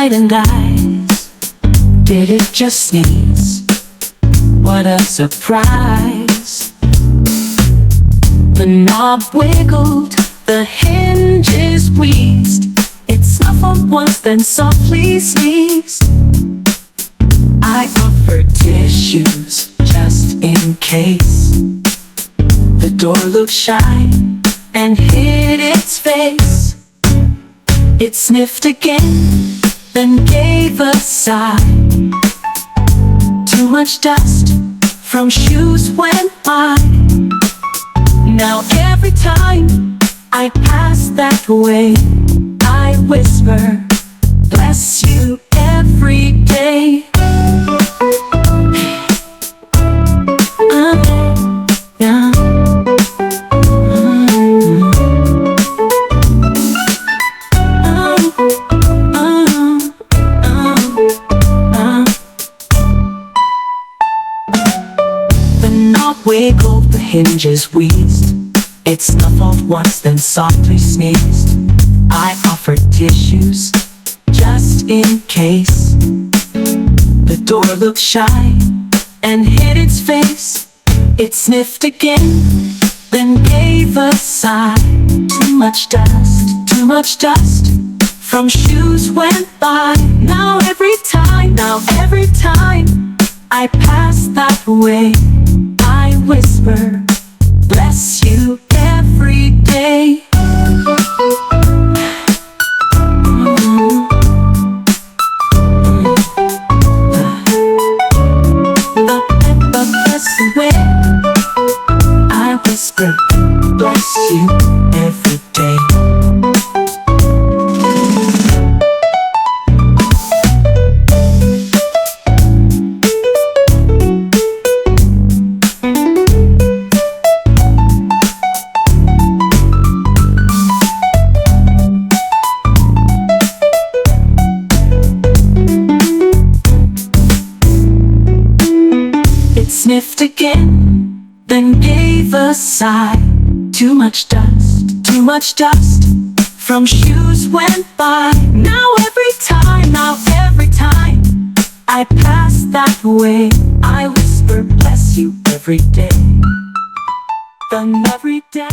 frightened eyes. Did it just sneeze? What a surprise. The knob wiggled, the hinges wheezed. It snuffled once, then softly sneezed. I offered tissues just in case. The door looked shy and hid its face. It sniffed again, then gave a sigh. Too much dust from shoes went by. Now every time I pass that way, I whisper, bless you every day. The knob wiggled, the hinges wheezed. It snuffled once, then softly sneezed. I offered tissues just in case. The door looked shy and hid its face. It sniffed again, then gave a sigh. Too much dust from shoes went by. Now every time I pass that way, I whisper, bless you every day. Bless the way, I whisper, bless you every day. It sniffed again, then gave a sigh. Too much dust from shoes went by. Now every time I pass that way, I whisper, bless you every day. Then every day